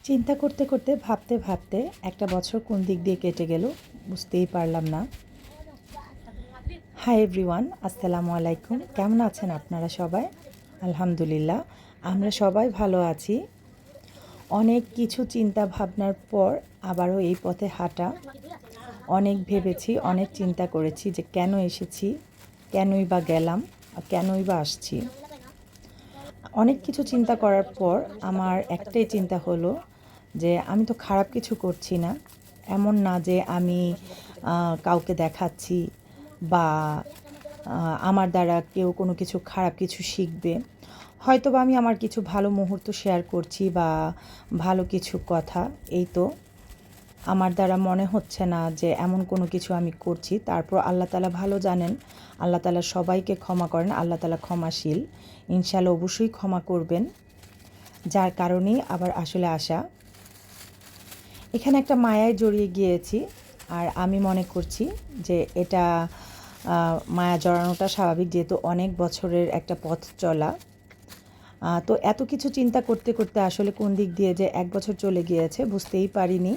চিন্তা করতে করতে ভাবতে ভাবতে একটা বছর কোন দিক দিয়ে কেটে গেল বুঝতেই পারলাম না। হাই এভরিওয়ান, আসসালামু আলাইকুম। কেমন আছেন আপনারা সবাই? আলহামদুলিল্লাহ, আমরা সবাই ভালো আছি। অনেক কিছু চিন্তা ভাবনার পর আবারও এই পথে হাঁটা। অনেক ভেবেছি, অনেক চিন্তা করেছি যে কেন এসেছি, কেনই বা গেলাম, আর কেনই বা আসছি। অনেক কিছু চিন্তা করার পর আমার একটাই চিন্তা হলো যে আমি তো খারাপ কিছু করছি না। এমন না যে আমি কাউকে দেখাচ্ছি বা আমার দ্বারা কেউ কোনো কিছু খারাপ কিছু শিখবে। হয়তোবা আমি আমার কিছু ভালো মুহূর্ত শেয়ার করছি বা ভালো কিছু কথা, এই তো। আমার দ্বারা মনে হচ্ছে না যে এমন কোনো কিছু আমি করছি। তারপর আল্লাহ তাআলা ভালো জানেন। আল্লাহ তাআলা সবাইকে ক্ষমা করেন। আল্লাহ তাআলা ক্ষমাশীল। ইনশাআল্লাহ অবশ্যই ক্ষমা করবেন। যার কারণেই আবার আসলে আসা। এখানে একটা মায়ায় জড়িয়ে গিয়েছি। আর আমি মনে করছি যে এটা মায়া জড়ানোটা স্বাভাবিক, যেহেতু অনেক বছরের একটা পথ চলা। তো এত কিছু চিন্তা করতে করতে আসলে কোন দিক দিয়ে যে ১ বছর চলে গিয়েছে বুঝতেই পারিনি।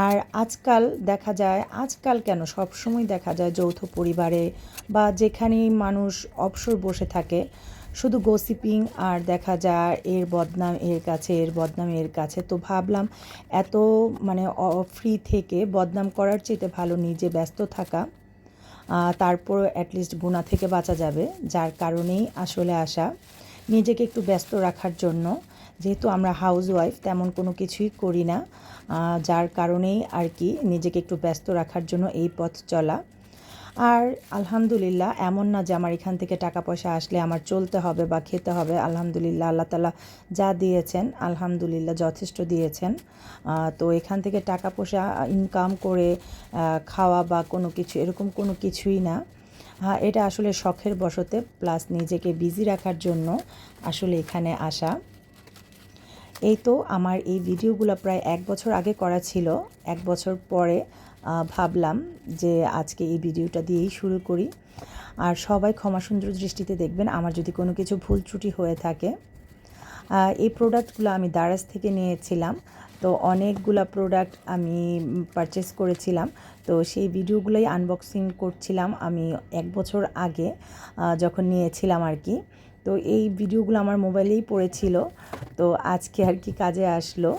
আর আজকাল দেখা যায়, আজকাল কেন সবসময় দেখা যায় যৌথ পরিবারে বা যেখানেই মানুষ অবসর বসে থাকে শুধু গসিপিং, আর দেখা যায় এর বদনাম এর কাছে, এর বদনাম এর কাছে। তো ভাবলাম এত মানে ফ্রি থেকে বদনাম করার চাইতে ভালো নিজে ব্যস্ত থাকা, তারপর অ্যাটলিস্ট গুনাহ থেকে বাঁচা যাবে। যার কারণেই আসলে আসা, নিজেকে একটু ব্যস্ত রাখার জন্য। যেহেতু আমরা হাউসওয়াইফ, তেমন কোনো কিছুই করি না, যার কারণেই আর কি নিজেকে একটু ব্যস্ত রাখার জন্য এই পথ চলা। আর আলহামদুলিল্লাহ, এমন না যে আমার এখান থেকে টাকা পয়সা আসলে আমার চলতে হবে বা খেতে হবে। আলহামদুলিল্লাহ, আল্লাহ তাআলা যা দিয়েছেন আলহামদুলিল্লাহ যথেষ্ট দিয়েছেন। তো এখান থেকে টাকা পয়সা ইনকাম করে খাওয়া বা কোনো কিছু এরকম কোনো কিছুই না। এটা আসলে শখের বশতে, প্লাস নিজেকে বিজি রাখার জন্য আসলে এখানে আসা। এই তো আমার এই ভিডিওগুলো প্রায় ১ বছর আগে করা ছিল। ১ বছর পরে ভাবলাম যে আজকে এই ভিডিওটা দিয়েই শুরু করি। আর সবাই ক্ষমাসুন্দর দৃষ্টিতে দেখবেন আমার যদি কোনো কিছু ভুল ত্রুটি হয়ে থাকে। এই প্রোডাক্টগুলো আমি দারাজ থেকে নিয়েছিলাম। তো অনেকগুলা প্রোডাক্ট আমি পারচেস করেছিলাম। তো সেই ভিডিওগুলোই আনবক্সিং করছিলাম আমি ১ বছর আগে যখন নিয়েছিলাম আর কি। তো এই ভিডিওগুলো আমার মোবাইলেই পড়েছিল। তো আজকে আর কি কাজে আসলো।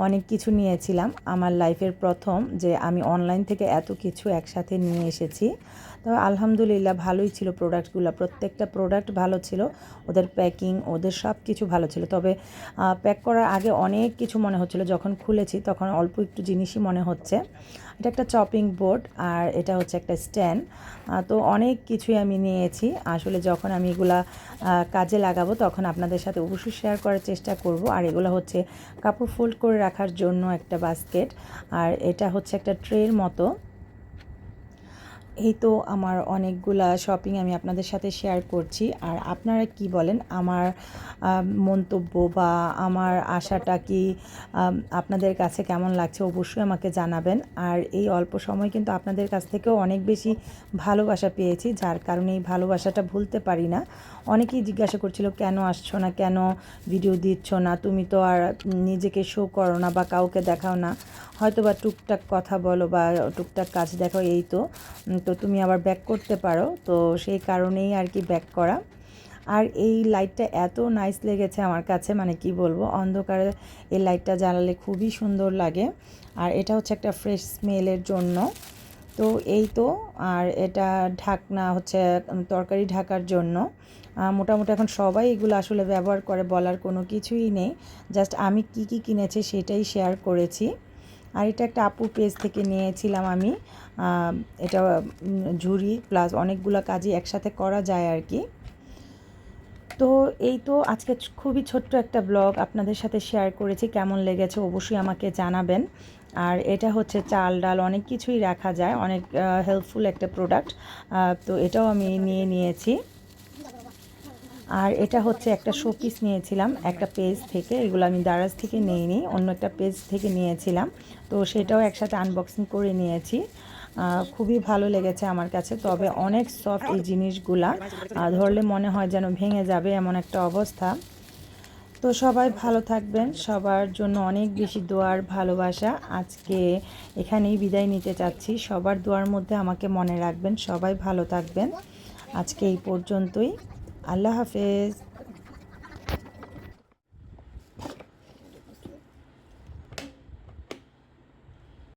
অনেক কিছু নিয়েছিলাম। আমার লাইফের প্রথম যে আমি অনলাইন থেকে এত কিছু একসাথে নিয়ে এসেছি। তো আলহামদুলিল্লাহ ভালোই ছিল প্রোডাক্টগুলো। প্রত্যেকটা প্রোডাক্ট ভালো ছিল। ওদের প্যাকিং, ওদের সব কিছু ভালো ছিল। তবে প্যাক করার আগে অনেক কিছু মনে হচ্ছিল, যখন খুলেছি তখন অল্প একটু জিনিসই মনে হচ্ছে। এটা একটা চপিং বোর্ড আর এটা হচ্ছে একটা স্ট্যান্ড। তো অনেক কিছুই আমি নিয়েছি। আসলে যখন আমি এগুলা কাজে লাগাবো তখন আপনাদের সাথে অবশ্যই শেয়ার করার চেষ্টা করব। আর এগুলো হচ্ছে কাপড় ফোল্ড করে রাখার জন্য একটা বাস্কেট, আর এটা হচ্ছে একটা ট্রের মতো। এই তো আমার অনেকগুলা শপিং আমি আপনাদের সাথে শেয়ার করছি। আর আপনারা কি বলেন, আমার মন্তব্য বা আমার আশাটা কি আপনাদের কাছে কেমন লাগছে অবশ্যই আমাকে জানাবেন। আর এই অল্প সময় কিন্তু আপনাদের কাছ থেকেও অনেক বেশি ভালোবাসা পেয়েছি, যার কারণে এই ভালোবাসাটা ভুলতে পারি না। অনেকেই জিজ্ঞাসা করছিল কেন আসছো না, কেন ভিডিও দিচ্ছ না, তুমি তো আর নিজেকে শো করো না বা কাউকে দেখাও না, হয়তো বা টুকটাক কথা বলো বা টুকটাক কাজ দেখাও, এই তো। তো তুমি আবার ব্যাক করতে পারো, তো সেই কারণেই আর কি ব্যাক করা। আর এই লাইটটা এত নাইস লেগেছে আমার কাছে, মানে কি বলবো, অন্ধকারে এই লাইটটা জ্বালালে খুবই সুন্দর লাগে। আর এটা হচ্ছে একটা ফ্রেশ স্মেলের জন্য। তো এই তো। আর এটা ঢাকনা হচ্ছে তরকারি ঢাকার জন্য। মোটামুটি এখন সবাই এগুলো আসলে ব্যবহার করে, বলার কোনো কিছুই নেই। জাস্ট আমি কি কি কিনেছি সেটাই শেয়ার করেছি। আর এটা একটা আপুর পেজ থেকে নিয়েছিলাম আমি। এটা ঝুড়ি প্লাস অনেকগুলো কাজই একসাথে করা যায় আর কি। তো এই তো আজকে খুবই ছোট্ট একটা ব্লগ আপনাদের সাথে শেয়ার করেছি। কেমন লেগেছে অবশ্যই আমাকে জানাবেন। আর এটা হচ্ছে চাল ডাল অনেক কিছুই রাখা যায়, অনেক হেল্পফুল একটা প্রোডাক্ট। তো এটাও আমি নিয়ে নিয়েছি। আর এটা হচ্ছে একটা শোপিস নিয়েছিলাম একটা পেজ থেকে, এগুলো আমি দারাজ থেকে নিইনি, অন্য একটা পেজ থেকে নিয়েছিলাম। তো সেটাও একসাথে আনবক্সিং করে নিয়েছি। খুবই ভালো লেগেছে আমার কাছে। তবে অনেক সফট এই জিনিসগুলা, ধরলে মনে হয় যেন ভেঙে যাবে এমন একটা অবস্থা। তো সবাই ভালো থাকবেন, সবার জন্য অনেক বেশি দোয়ার ভালোবাসা। আজকে এখানেই বিদায় নিতে চাচ্ছি। সবার দোয়ার মধ্যে আমাকে মনে রাখবেন। সবাই ভালো থাকবেন। আজকে এই পর্যন্তই। আল্লাহ হাফেজ।